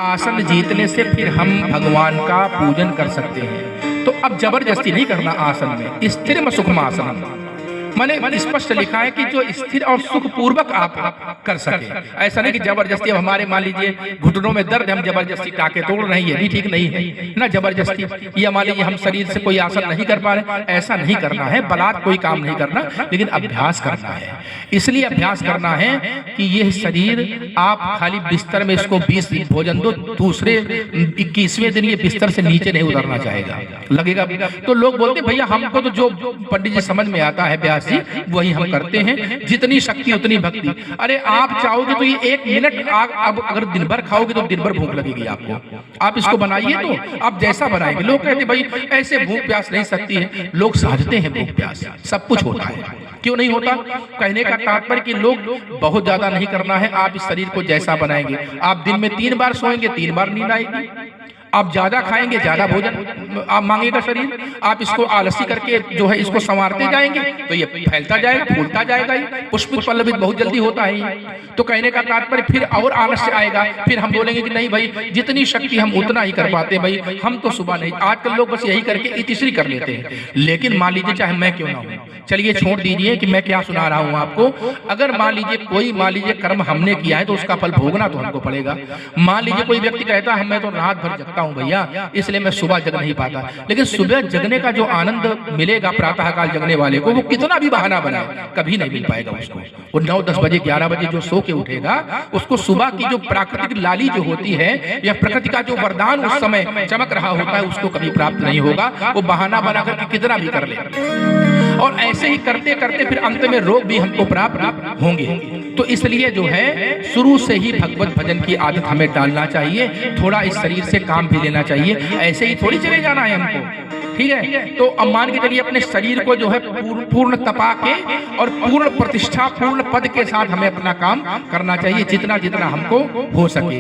आसन जीतने से फिर हम भगवान का पूजन कर सकते हैं। तो अब जबरदस्ती नहीं करना आसन में। स्थिर में सुखम आसनम, मैंने स्पष्ट लिखा है कि जो स्थिर और सुख पूर्वक आप कर सके। ऐसा नहीं कि जबरदस्ती, अब हमारे मान लीजिए घुटनों में दर्द, हम जबरदस्ती टाके तोड़ रहे हैं, ये भी ठीक नहीं है ना जबरदस्ती। या मान लीजिए हम शरीर से कोई आसन नहीं कर पा रहे, ऐसा नहीं करना है। बलात् कोई काम नहीं करना, लेकिन अभ्यास करना है। इसलिए अभ्यास करना है कि यह शरीर आप खाली बिस्तर में इसको 20 दिन भोजन दो, दूसरे 21वें दिन ये बिस्तर से नीचे नहीं उतरना चाहेगा, लगेगा। तो लोग बोलते भैया हमको तो जो पंडित जी समझ में आता है वही हम करते हैं, जितनी शक्ति उतनी भक्ति। अरे आप चाहोगे तो ये 1 मिनट अब अगर दिन भर खाओगे तो दिन भर भूख लगेगी आपको। आप इसको बनाइए, तो आप जैसा बनाएंगे। लोग कहते भाई ऐसे भूख प्यास नहीं सकती है, लोग साझते हैं भूख प्यास, सब कुछ होता है। क्यों नहीं होता? कहने का तात्पर्य कि लोग बहुत ज्यादा नहीं करना है। आप इस शरीर को जैसा बनाएंगे, आप दिन में 3 बार सोएंगे, 3 बार नींद आएगी। आप ज्यादा खाएंगे, ज्यादा भोजन आप मांगेगा शरीर। आप इसको आलसी करके जो है इसको संवारते जाएंगे तो ये फैलता जाएगा, फूलता जाएगा। ये पुष्पित पल्लवित बहुत जल्दी होता है। तो कहने का तात्पर्य फिर और आलस्य आएगा, फिर हम बोलेंगे कि नहीं भाई जितनी शक्ति हम उतना ही कर पाते हैं, भाई हम तो सुबह नहीं। आजकल लोग बस यही करके इतिश्री कर लेते हैं। लेकिन मान लीजिए चाहे मैं क्यों ना हूं, चलिए छोड़ दीजिए कि मैं क्या सुना रहा हूं आपको। अगर मान लीजिए कर्म हमने किया है तो उसका फल भोगना तो हमको पड़ेगा। मान लीजिए कोई व्यक्ति कहता है मैं तो रात भर जगता हूं भैया, इसलिए मैं सुबह जग नहीं पाता। लेकिन सुबह जगने का जो आनंद मिलेगा प्रातः काल जगने वाले को, वो कितना भी बहाना बनाए कभी नहीं मिल पाएगा उसको। वो 9-10 बजे 11 बजे जो सो के उठेगा, उसको सुबह की जो प्राकृतिक लाली जो होती है या प्रकृति का जो वरदान उस समय चमक रहा होता है, उसको कभी प्राप्त नहीं होगा। वो बहाना बना करके कितना भी कर ले। और ऐसे ही करते करते फिर अंत में रोग भी हमको प्राप्त होंगे। तो इसलिए जो है शुरू से ही भगवत भजन की आदत हमें डालना चाहिए। थोड़ा इस शरीर से काम भी लेना चाहिए, ऐसे ही थोड़ी चले जाना है हमको। ठीक है, तो अब मान के चलिए अपने शरीर को जो है पूर्ण तपा के और पूर्ण प्रतिष्ठा, पूर्ण पद के साथ हमें अपना काम करना चाहिए, जितना जितना हमको हो सके।